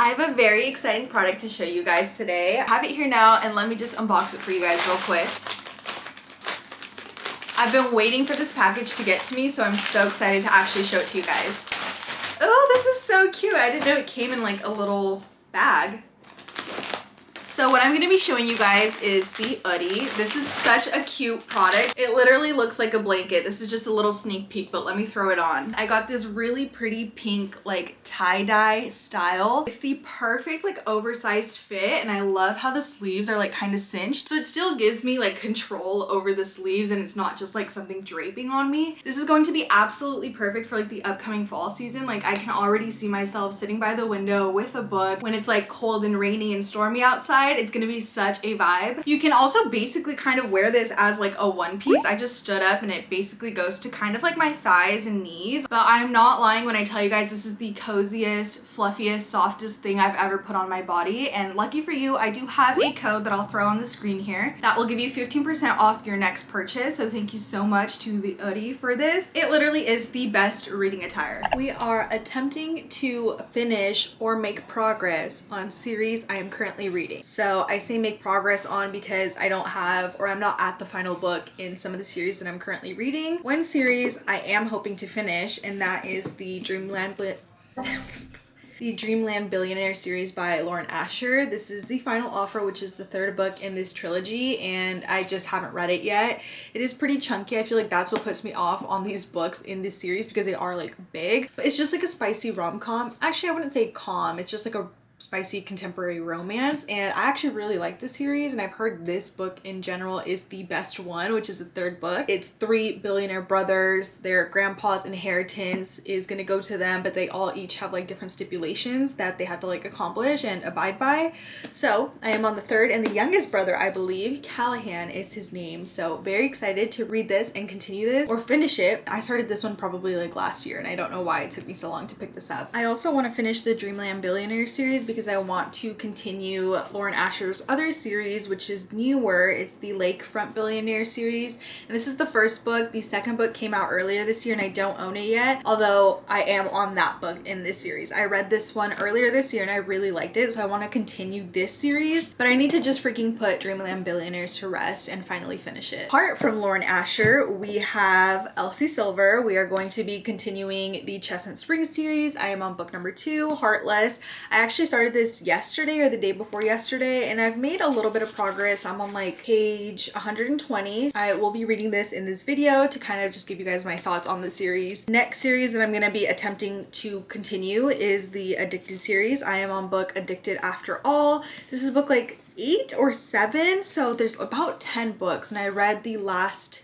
I have a very exciting product to show you guys today. I have it here now and let me just unbox it for you guys real quick. I've been waiting for this package to get to me, so I'm so excited to actually show it to you guys. Oh, this is so cute. I didn't know it came in like a little bag. So what I'm going to be showing you guys is the OODIE. This is such a cute product. It literally looks like a blanket. This is just a little sneak peek, but let me throw it on. I got this really pretty pink like tie-dye style. It's the perfect like oversized fit, and I love how the sleeves are like kind of cinched. So it still gives me like control over the sleeves and it's not just like something draping on me. This is going to be absolutely perfect for like the upcoming fall season. Like I can already see myself sitting by the window with a book when it's like cold and rainy and stormy outside. It's gonna be such a vibe. You can also basically kind of wear this as like a one piece. I just stood up and it basically goes to kind of like my thighs and knees, but I'm not lying when I tell you guys this is the coziest, fluffiest, softest thing I've ever put on my body. And lucky for you, I do have a code that I'll throw on the screen here that will give you 15% off your next purchase. So thank you so much to the OODIE for this. It literally is the best reading attire. We are attempting to finish or make progress on series I am currently reading. So I say make progress on because I don't have, or I'm not at the final book in some of the series that I'm currently reading. One series I am hoping to finish, and that is the Dreamland Billionaire series by Lauren Asher. This is the final offer, which is the third book in this trilogy, and I just haven't read it yet. It is pretty chunky. I feel like that's what puts me off on these books in this series because they are like big, but it's just like a spicy rom-com. Actually, I wouldn't say com. It's just like a spicy contemporary romance, and I actually really like the series, and I've heard this book in general is the best one, which is the third book. It's 3 billionaire brothers. Their grandpa's inheritance is gonna go to them, but they all each have like different stipulations that they have to like accomplish and abide by. So I am on the third, and the youngest brother, I believe Callahan is his name, so very excited to read this and continue this or finish it. I started this one probably like last year, and I don't know why it took me so long to pick this up. I also want to finish the Dreamland Billionaire series because I want to continue Lauren Asher's other series, which is newer. It's the Lakefront Billionaire series, and this is the first book. The second book came out earlier this year and I don't own it yet, although I am on that book in this series. I read this one earlier this year and I really liked it, so I want to continue this series, but I need to just freaking put Dreamland Billionaires to rest and finally finish it. Apart from Lauren Asher, we have Elsie Silver. We are going to be continuing the Chestnut Springs series. I am on book number 2, Heartless. I actually started this yesterday or the day before yesterday, and I've made a little bit of progress. I'm on like page 120. I will be reading this in this video to kind of just give you guys my thoughts on the series. Next series that I'm going to be attempting to continue is the Addicted series. I am on book Addicted After All. This is book like 8 or 7, so there's about 10 books, and I read the last,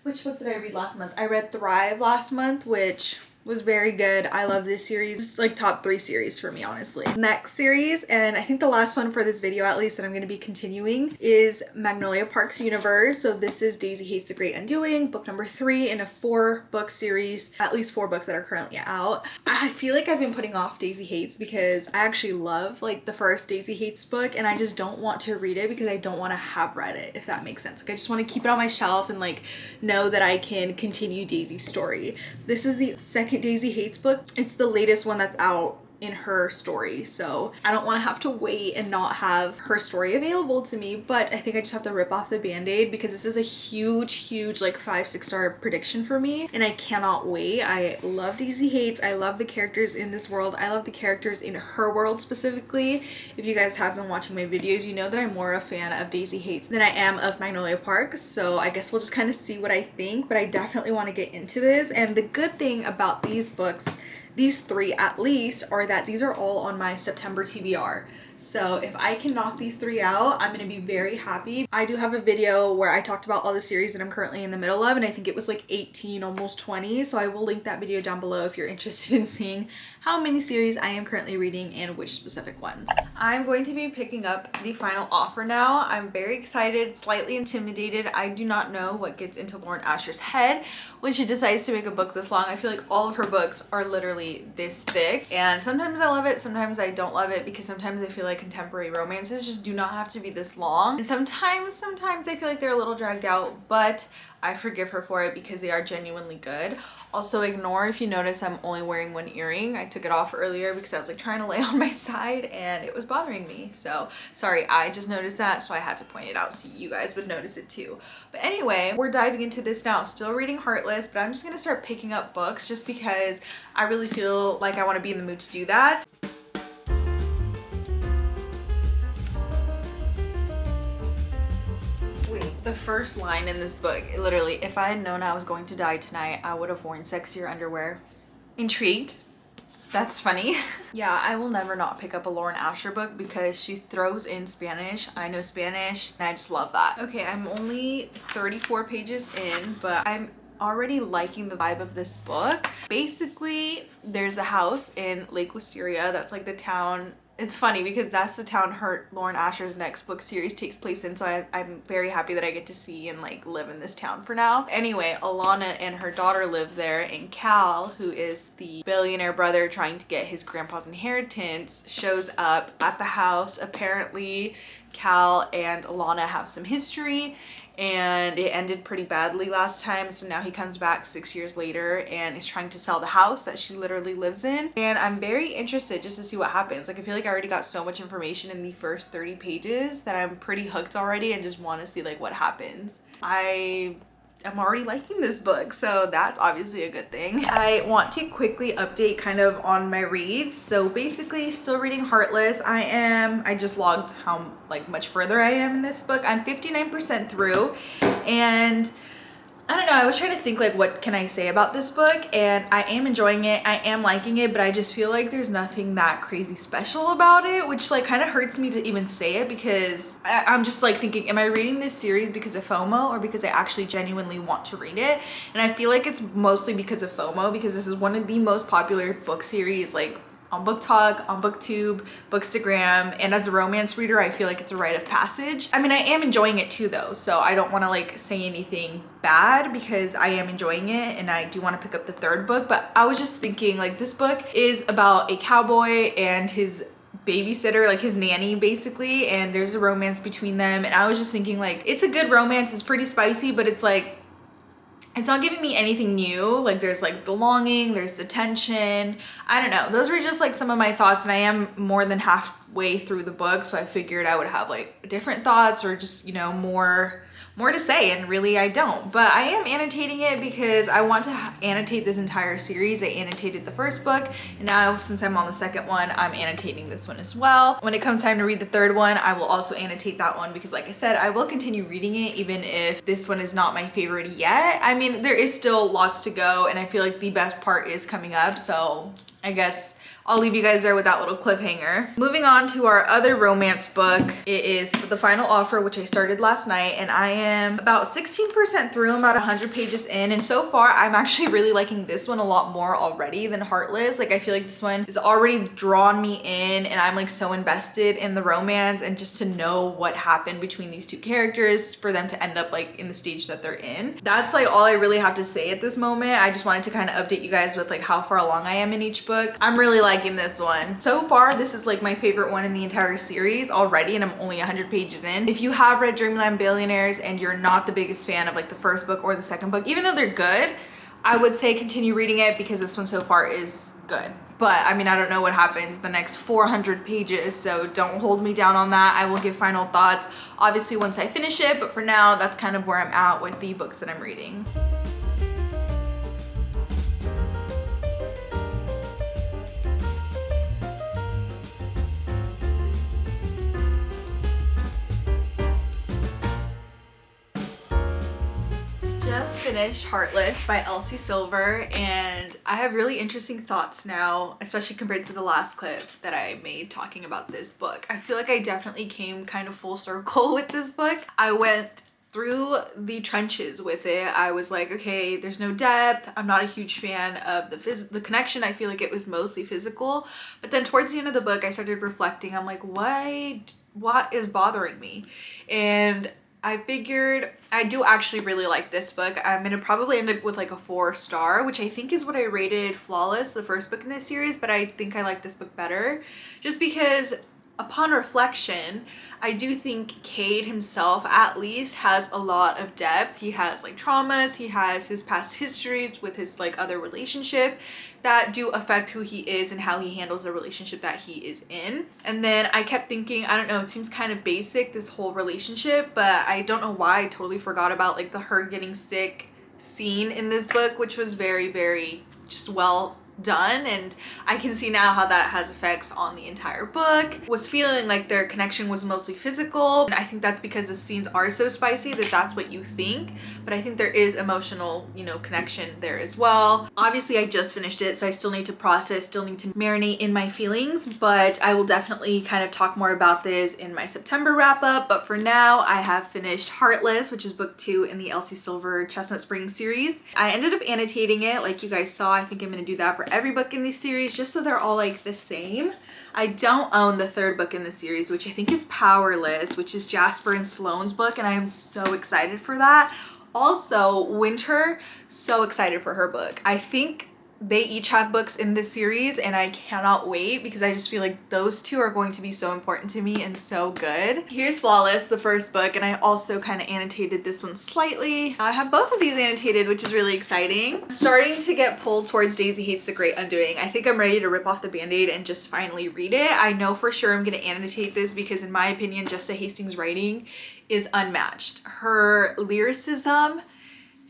which book did I read last month? I read Thrive last month, which was very good. I love this series. It's like top 3 series for me, honestly. Next series, and I think the last one for this video at least that I'm going to be continuing, is Magnolia Park's Universe. So this is Daisy Hates the Great Undoing, book number 3 in a 4-book series, at least 4 books that are currently out. I feel like I've been putting off Daisy Hates because I actually love like the first Daisy Hates book, and I just don't want to read it because I don't want to have read it, if that makes sense. Like I just want to keep it on my shelf and like know that I can continue Daisy's story. This is the second Daisy Hates book. It's the latest one that's out in her story, so I don't want to have to wait and not have her story available to me, but I think I just have to rip off the band-aid because this is a huge like 5-6 star prediction for me, and I cannot wait. I love Daisy Hates. I love the characters in this world. I love the characters in her world specifically. If you guys have been watching my videos, you know that I'm more a fan of Daisy Hates than I am of Magnolia Park, so I guess we'll just kind of see what I think, but I definitely want to get into this. And the good thing about these books, these 3 at least, are that these are all on my September TBR. So if I can knock these 3 out, I'm going to be very happy. I do have a video where I talked about all the series that I'm currently in the middle of, and I think it was like 18, almost 20. So I will link that video down below if you're interested in seeing how many series I am currently reading and which specific ones. I'm going to be picking up the final offer now. I'm very excited, slightly intimidated. I do not know what gets into Lauren Asher's head when she decides to make a book this long. I feel like all of her books are literally this thick, and sometimes I love it, sometimes I don't love it, because sometimes I feel like contemporary romances just do not have to be this long. And sometimes I feel like they're a little dragged out, but I forgive her for it because they are genuinely good. Also, ignore if you notice I'm only wearing one earring. I took it off earlier because I was like trying to lay on my side and it was bothering me. So sorry, I just noticed that, so I had to point it out so you guys would notice it too. But anyway, we're diving into this now. Still reading Heartless, but I'm just gonna start picking up books just because I really feel like I want to be in the mood to do that. The first line in this book, literally, if I had known I was going to die tonight, I would have worn sexier underwear. Intrigued? That's funny. Yeah, I will never not pick up a Lauren Asher book because she throws in Spanish. I know Spanish and I just love that. Okay, I'm only 34 pages in, but I'm already liking the vibe of this book. Basically, there's a house in Lake Wisteria. That's like the town. It's funny because that's the town Lauren Asher's next book series takes place in, so I'm very happy that I get to see and like live in this town for now. Anyway, Alana and her daughter live there, and Cal, who is the billionaire brother trying to get his grandpa's inheritance, shows up at the house. Apparently, Cal and Alana have some history and it ended pretty badly last time, so now he comes back 6 years later and is trying to sell the house that she literally lives in. And I'm very interested just to see what happens. Like, I feel like I already got so much information in the first 30 pages that I'm pretty hooked already and just want to see like what happens. I'm already liking this book, so that's obviously a good thing. I want to quickly update kind of on my reads. So basically, still reading Heartless. I just logged how like much further I am in this book. I'm 59% through, and I don't know, I was trying to think like what can I say about this book, and I am enjoying it, I am liking it, but I just feel like there's nothing that crazy special about it, which like kind of hurts me to even say it because I'm just like thinking, am I reading this series because of FOMO or because I actually genuinely want to read it? And I feel like it's mostly because of FOMO, because this is one of the most popular book series like on Book Talk, on BookTube, Bookstagram, and as a romance reader, I feel like it's a rite of passage. I mean, I am enjoying it too though, so I don't want to like say anything bad because I am enjoying it and I do want to pick up the third book. But I was just thinking like this book is about a cowboy and his babysitter, like his nanny basically, and there's a romance between them, and I was just thinking like it's a good romance, it's pretty spicy, but it's like it's not giving me anything new. Like there's like the longing, there's the tension. I don't know. Those were just like some of my thoughts, and I am more than halfway through the book, so I figured I would have like different thoughts or just, you know, more to say, and really I don't. But I am annotating it because I want to annotate this entire series. I annotated the first book, and now since I'm on the second one, I'm annotating this one as well. When it comes time to read the third one, I will also annotate that one because like I said, I will continue reading it even if this one is not my favorite yet. I mean, there is still lots to go, and I feel like the best part is coming up, so I guess I'll leave you guys there with that little cliffhanger. Moving on to our other romance book. It is The Final Offer, which I started last night, and I am about 16% through. I'm about 100 pages in, and so far I'm actually really liking this one a lot more already than Heartless. Like I feel like this one has already drawn me in, and I'm like so invested in the romance and just to know what happened between these two characters for them to end up like in the stage that they're in. That's like all I really have to say at this moment. I just wanted to kind of update you guys with like how far along I am in each book. I'm really liking this one. So far, this is like my favorite one in the entire series already, and I'm only 100 pages in. If you have read Dreamland Billionaires and you're not the biggest fan of like the first book or the second book, even though they're good, I would say continue reading it because this one so far is good. But I mean, I don't know what happens the next 400 pages, so don't hold me down on that. I will give final thoughts obviously once I finish it, but for now, that's kind of where I'm at with the books that I'm reading. Just finished Heartless by Elsie Silver, and I have really interesting thoughts now, especially compared to the last clip that I made talking about this book. I feel like I definitely came kind of full circle with this book. I went through the trenches with it. I was like, okay, there's no depth. I'm not a huge fan of the connection. I feel like it was mostly physical, but then towards the end of the book I started reflecting. I'm like, what is bothering me? And I figured I do actually really like this book. I'm gonna probably end up with like a 4-star, which I think is what I rated Flawless, the first book in this series, but I think I like this book better just because upon reflection, I do think Cade himself at least has a lot of depth. He has like traumas, he has his past histories with his like other relationship that do affect who he is and how he handles the relationship that he is in. And then I kept thinking, I don't know, it seems kind of basic, this whole relationship, but I don't know why I totally forgot about like the her getting sick scene in this book, which was very, very just well done, and I can see now how that has effects on the entire book. Was feeling like their connection was mostly physical, and I think that's because the scenes are so spicy that that's what you think, but I think there is emotional, you know, connection there as well. Obviously I just finished it, so I still need to process, still need to marinate in my feelings, but I will definitely kind of talk more about this in my September wrap up. But for now, I have finished Heartless, which is book 2 in the Elsie Silver Chestnut Springs series. I ended up annotating it like you guys saw. I think I'm gonna do that for every book in this series just so they're all like the same. I don't own the third book in the series, which I think is Powerless, which is Jasper and Sloane's book, and I am so excited for that. Also, Winter, so excited for her book. I think they each have books in this series and I cannot wait because I just feel like those two are going to be so important to me and so good. Here's Flawless, the first book, and I also kind of annotated this one slightly. I have both of these annotated, which is really exciting. Starting to get pulled towards Daisy Hates the Great Undoing. I think I'm ready to rip off the band-aid and just finally read it. I know for sure I'm going to annotate this because in my opinion, Jessa Hastings' writing is unmatched. Her lyricism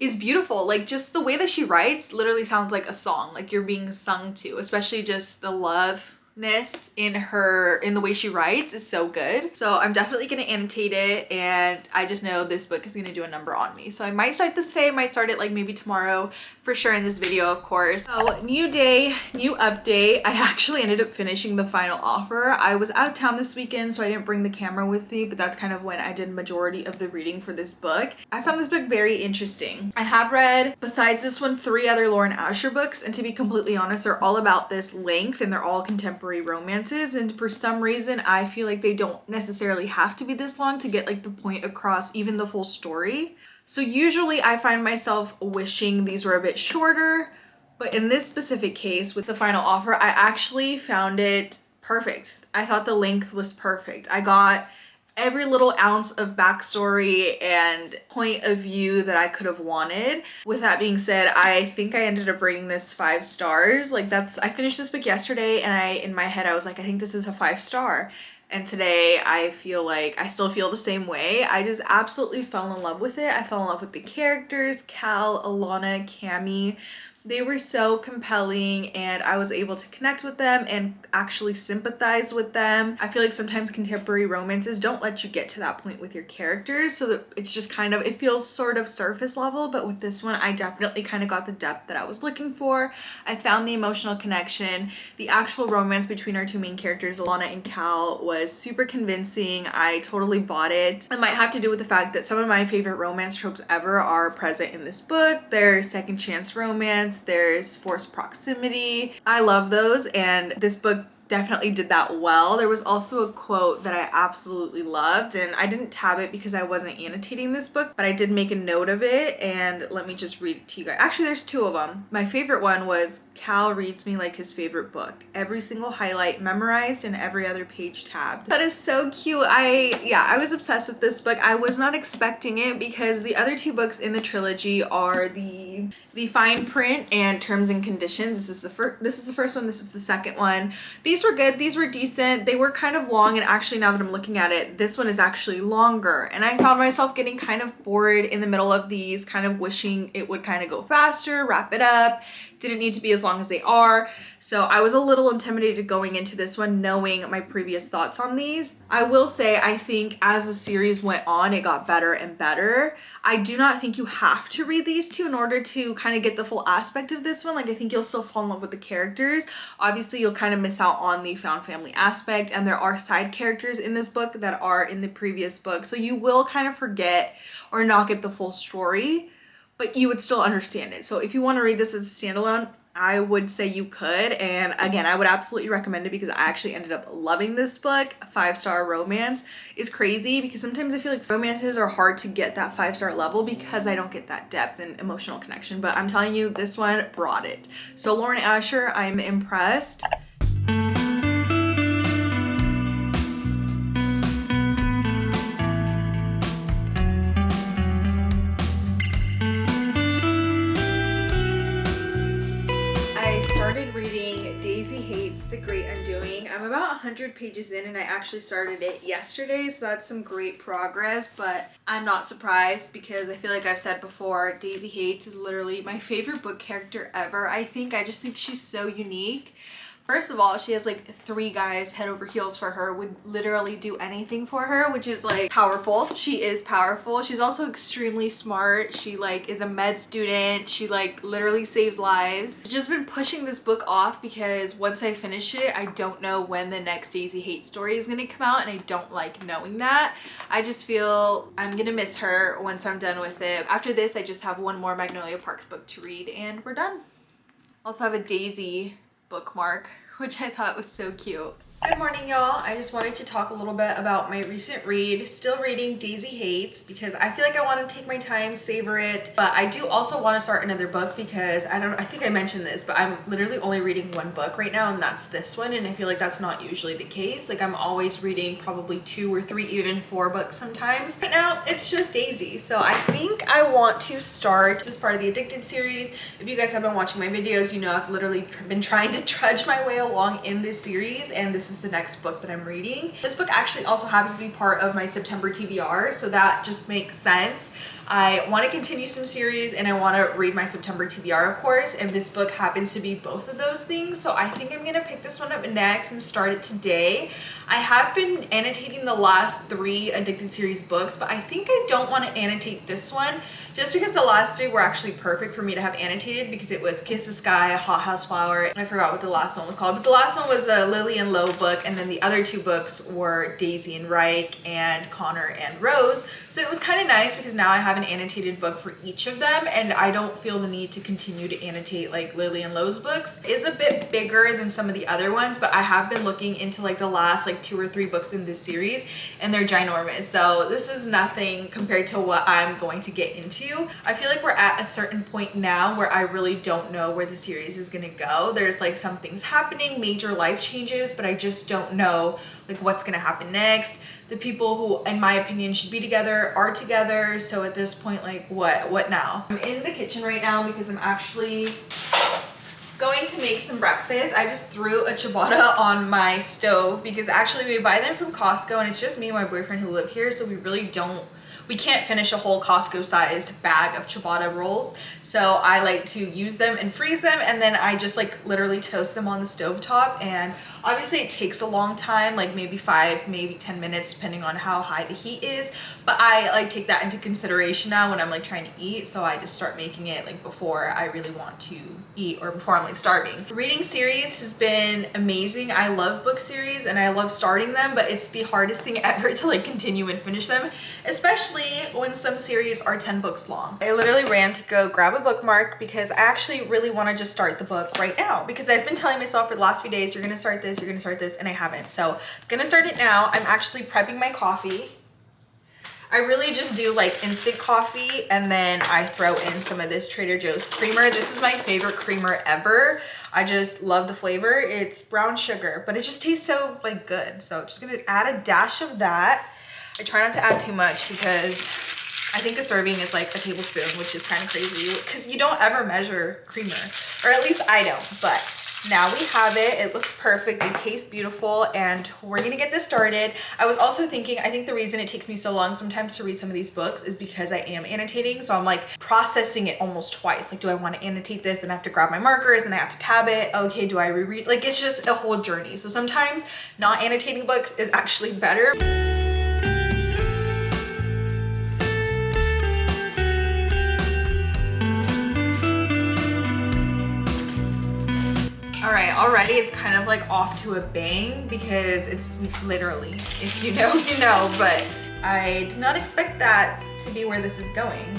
is beautiful. Like just the way that she writes literally sounds like a song, like you're being sung to, especially just the loveness in the way she writes is so good. So I'm definitely gonna annotate it, and I just know this book is gonna do a number on me. So I might start this today, might start it like maybe tomorrow, for sure in this video, of course. So new day, new update. I actually ended up finishing the final offer. I was out of town this weekend, so I didn't bring the camera with me, but that's kind of when I did majority of the reading for this book. I found this book very interesting. I have read, besides this one, 3 other Lauren Asher books, and to be completely honest, they're all about this length and they're all contemporary romances, and for some reason I feel like they don't necessarily have to be this long to get like the point across, even the full story. So usually I find myself wishing these were a bit shorter, but in this specific case with the final offer, I actually found it perfect. I thought the length was perfect. I got every little ounce of backstory and point of view that I could have wanted. With that being said, I think I ended up rating this 5 stars. Like I finished this book yesterday and in my head I was like, I think this is a 5-star. And today I feel like I still feel the same way. I just absolutely fell in love with it. I fell in love with the characters, Cal, Alana, Cami. They were so compelling and I was able to connect with them and actually sympathize with them. I feel like sometimes contemporary romances don't let you get to that point with your characters, so that it's just kind of, it feels sort of surface level, but with this one I definitely kind of got the depth that I was looking for. I found the emotional connection. The actual romance between our 2 main characters, Alana and Cal, was super convincing. I totally bought it. It might have to do with the fact that some of my favorite romance tropes ever are present in this book. There's second chance romance, there's forced proximity. I love those, and this book definitely did that well. There was also a quote that I absolutely loved, and I didn't tab it because I wasn't annotating this book, but I did make a note of it, and let me just read it to you guys. Actually, there's 2 of them. My favorite one was, Cal reads me like his favorite book. Every single highlight memorized and every other page tabbed. That is so cute. I was obsessed with this book. I was not expecting it because the other 2 books in the trilogy are the fine print and terms and conditions. This is the first one, this is the second one. These were good, these were decent. They were kind of long, and actually now that I'm looking at it, this one is actually longer, and I found myself getting kind of bored in the middle of these, kind of wishing it would kind of go faster, wrap it up. Didn't need to be as long as they are. So I was a little intimidated going into this one knowing my previous thoughts on these. I will say I think as the series went on, it got better and better. I do not think you have to read these 2 in order to kind of get the full aspect of this one. Like I think you'll still fall in love with the characters. Obviously you'll kind of miss out on the found family aspect, and there are side characters in this book that are in the previous book. So you will kind of forget or not get the full story, but you would still understand it. So if you want to read this as a standalone, I would say you could. And again, I would absolutely recommend it because I actually ended up loving this book. 5-star romance is crazy because sometimes I feel like romances are hard to get that 5-star level because I don't get that depth and emotional connection. But I'm telling you, this one brought it. So Lauren Asher, I'm impressed. started reading Daisy Hates The Great Undoing. I'm about 100 pages in and I actually started it yesterday, so that's some great progress, but I'm not surprised because I feel like I've said before, Daisy Hates is literally my favorite book character ever. I just think she's so unique. First of all, she has like 3 guys head over heels for her, would literally do anything for her, which is like powerful. She is powerful. She's also extremely smart. She like is a med student. She like literally saves lives. I've just been pushing this book off because once I finish it, I don't know when the next Daisy Hate story is gonna come out, and I don't like knowing that. I just feel I'm gonna miss her once I'm done with it. After this, I just have one more Magnolia Parks book to read and we're done. Also have a Daisy bookmark, which I thought was so cute. Good morning, y'all. I just wanted to talk a little bit about my recent read. Still reading Daisy Hates because I feel like I want to take my time, savor it. But I do also want to start another book because I think I mentioned this, but I'm literally only reading one book right now, and that's this one. And I feel like that's not usually the case. Like I'm always reading probably 2 or 3, even 4 books sometimes. Right now, it's just Daisy. So I think I want to start this part of the Addicted series. If you guys have been watching my videos, you know I've literally been trying to trudge my way along in this series, and this is the next book that I'm reading. This book actually also happens to be part of my September TBR, so that just makes sense. I want to continue some series and I want to read my September TBR, of course, and this book happens to be both of those things, so I think I'm gonna pick this one up next and start it today. I have been annotating the last 3 Addicted series books, but I think I don't want to annotate this one just because the last 3 were actually perfect for me to have annotated because it was Kiss the Sky, Hot House Flower, and I forgot what the last one was called, but the last one was a Lily and Lowe book, and then the other 2 books were Daisy and Reich and Connor and Rose, so it was kind of nice because now I have an annotated book for each of them, and I don't feel the need to continue to annotate like Lily and Lowe's books. It's a bit bigger than some of the other ones, but I have been looking into like the last like 2 or 3 books in this series, and they're ginormous, so this is nothing compared to what I'm going to get into. I feel like we're at a certain point now where I really don't know where the series is gonna go. There's like some things happening, major life changes, but I just don't know like what's gonna happen next. The people who, in my opinion, should be together are together, so at this point, like what now? I'm in the kitchen right now because I'm actually going to make some breakfast. I just threw a ciabatta on my stove because actually we buy them from Costco, and it's just me and my boyfriend who live here, so we can't finish a whole Costco-sized bag of ciabatta rolls. So I like to use them and freeze them, and then I just like literally toast them on the stovetop. And obviously it takes a long time, like maybe 5, maybe 10 minutes, depending on how high the heat is. But I like take that into consideration now when I'm like trying to eat. So I just start making it like before I really want to eat or before I'm like starving. The reading series has been amazing. I love book series and I love starting them, but it's the hardest thing ever to like continue and finish them, especially when some series are 10 books long. I literally ran to go grab a bookmark because I actually really want to just start the book right now because I've been telling myself for the last few days, you're gonna start this, and I haven't. So I'm gonna start it now. I'm actually prepping my coffee. I really just do like instant coffee, and then I throw in some of this Trader Joe's creamer. This is my favorite creamer ever. I just love the flavor. It's brown sugar, but it just tastes so like good. So I'm just gonna add a dash of that. I try not to add too much because I think a serving is like a tablespoon, which is kind of crazy because you don't ever measure creamer, or at least I don't, but now we have it. It looks perfect. It tastes beautiful, and we're gonna get this started. I was also thinking, I think the reason it takes me so long sometimes to read some of these books is because I am annotating, so I'm like processing it almost twice. Like, do I want to annotate this? Then I have to grab my markers, and I have to tab it. Okay, do I reread? Like, it's just a whole journey. So sometimes not annotating books is actually better. All right, already it's kind of like off to a bang because it's literally, if you know, you know, but I did not expect that to be where this is going.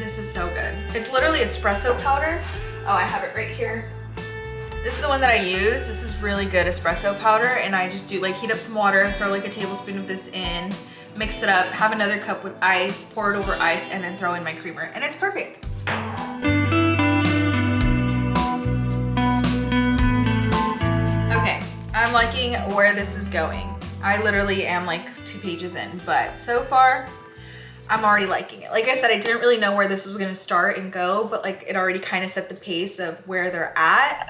This is so good. It's literally espresso powder. Oh, I have it right here. This is the one that I use. This is really good espresso powder, and I just do like heat up some water, throw like a tablespoon of this in, mix it up, have another cup with ice, pour it over ice, and then throw in my creamer, and it's perfect. Okay, I'm liking where this is going. I literally am like 2 pages in, but so far I'm already liking it. Like I said, I didn't really know where this was gonna start and go, but like it already kind of set the pace of where they're at.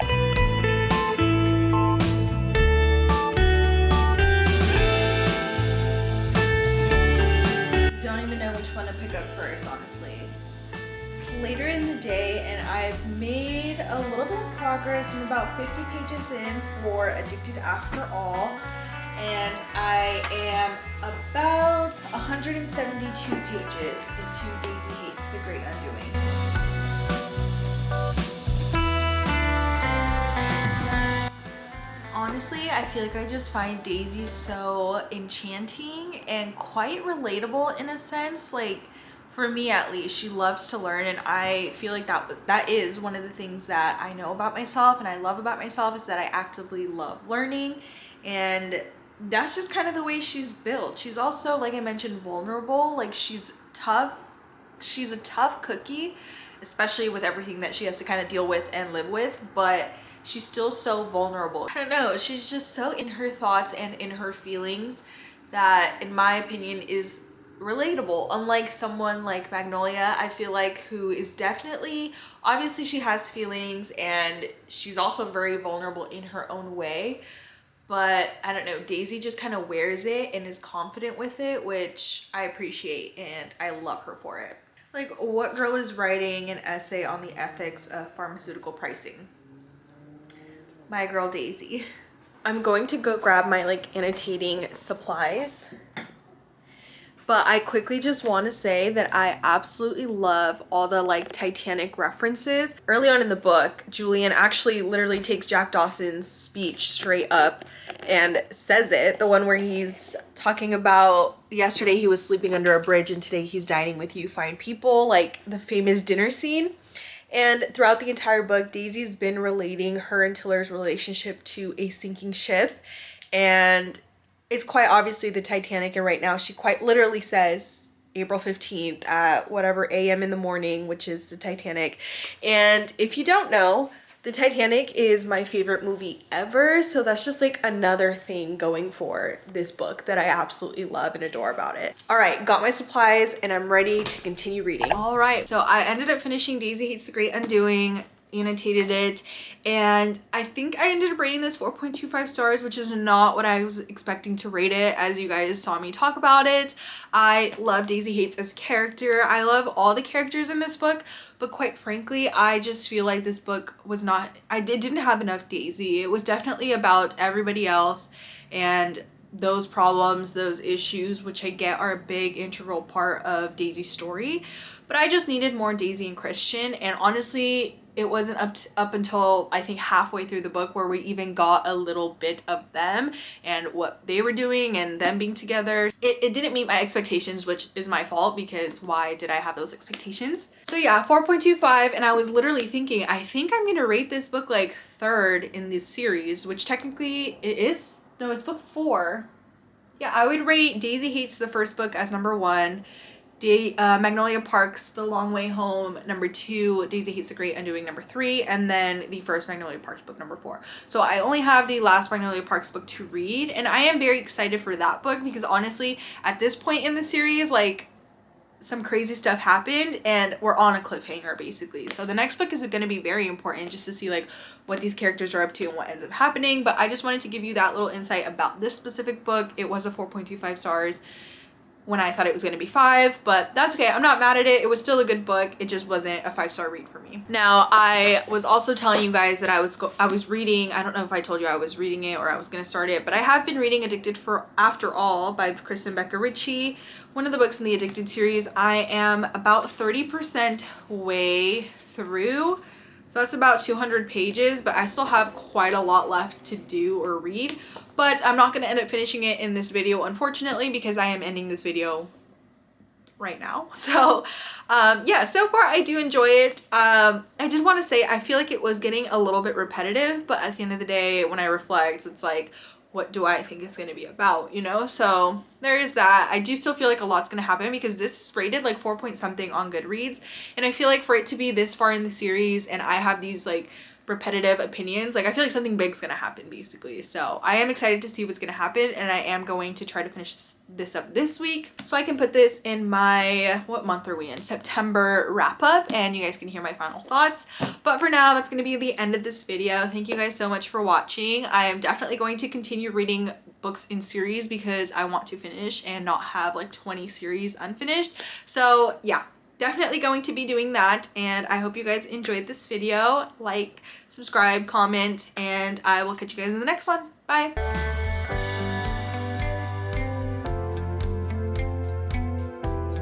Don't even know which one to pick up first, honestly. It's later in the day and I've made a little bit of progress. I'm about 50 pages in for Addicted After All. And I am about 172 pages into Daisy Hates the Great Undoing. Honestly, I feel like I just find Daisy so enchanting and quite relatable in a sense. Like, for me at least, she loves to learn, and I feel like that is one of the things that I know about myself and I love about myself, is that I actively love learning, and that's just kind of the way she's built. She's also, like I mentioned, vulnerable. Like, she's tough. She's a tough cookie, especially with everything that she has to kind of deal with and live with, but she's still so vulnerable. I don't know, she's just so in her thoughts and in her feelings that, in my opinion, is relatable. Unlike someone like Magnolia, I feel like, who is definitely, obviously she has feelings and she's also very vulnerable in her own way. But I don't know, Daisy just kind of wears it and is confident with it, which I appreciate, and I love her for it. Like, what girl is writing an essay on the ethics of pharmaceutical pricing? My girl Daisy. I'm going to go grab my like annotating supplies. But I quickly just want to say that I absolutely love all the like Titanic references. Early on in the book, Julian actually literally takes Jack Dawson's speech straight up and says it. The one where he's talking about yesterday he was sleeping under a bridge and today he's dining with you fine people, like the famous dinner scene. And throughout the entire book, Daisy's been relating her and Tiller's relationship to a sinking ship. And it's quite obviously the Titanic, and right now she quite literally says April 15th at whatever AM in the morning, which is the Titanic. And if you don't know, the Titanic is my favorite movie ever, so that's just like another thing going for this book that I absolutely love and adore about it. All right, got my supplies and I'm ready to continue reading. All right, so I ended up finishing Daisy Hates the Great Undoing, annotated it, and I think I ended up rating this 4.25 stars, which is not what I was expecting to rate it, as you guys saw me talk about it. I love Daisy Hates as a character. I love all the characters in this book, but quite frankly, I just feel like this book was not, it didn't have enough Daisy. It was definitely about everybody else and those problems, those issues, which I get are a big integral part of Daisy's story, but I just needed more Daisy and Christian. And honestly, it wasn't up until I think halfway through the book where we even got a little bit of them and what they were doing and them being together. It didn't meet my expectations, which is my fault, because why did I have those expectations? So yeah, 4.25, and I was literally thinking, I think I'm gonna rate this book like third in this series, which technically it is. No, it's book 4. Yeah, I would rate Daisy Hates the first book as number 1. Magnolia Parks The Long Way Home number 2, Daisy Hates the Great Undoing number 3, and then the first Magnolia Parks book number 4. So I only have the last Magnolia Parks book to read, and I am very excited for that book because honestly, at this point in the series, like, some crazy stuff happened and we're on a cliffhanger basically. So the next book is going to be very important just to see like what these characters are up to and what ends up happening. But I just wanted to give you that little insight about this specific book. It was a 4.25 stars when I thought it was going to be 5, but that's okay. I'm not mad at it. It was still a good book. It just wasn't a 5-star read for me. Now, I was also telling you guys that I was reading, I don't know if I told you I was reading it or I was going to start it, but I have been reading Addicted After All by Kristen Becker Ritchie, one of the books in the Addicted series. I am about 30% way through. So that's about 200 pages, but I still have quite a lot left to do or read. But I'm not going to end up finishing it in this video, unfortunately, because I am ending this video right now. So yeah, so far I do enjoy it. I did want to say I feel like it was getting a little bit repetitive, but at the end of the day, when I reflect, it's like, what do I think it's going to be about, you know? So there is that. I do still feel like a lot's going to happen because this is rated like 4 point something on Goodreads, and I feel like for it to be this far in the series and I have these like repetitive opinions. Like I feel like something big's gonna happen basically. So I am excited to see what's gonna happen, and I am going to try to finish this up this week so I can put this in my, what month are we in? September wrap up, and you guys can hear my final thoughts. But for now, that's gonna be the end of this video. Thank you guys so much for watching. I am definitely going to continue reading books in series because I want to finish and not have like 20 series unfinished. So yeah, definitely going to be doing that, and I hope you guys enjoyed this video. Like, subscribe, comment, and I will catch you guys in the next one. Bye.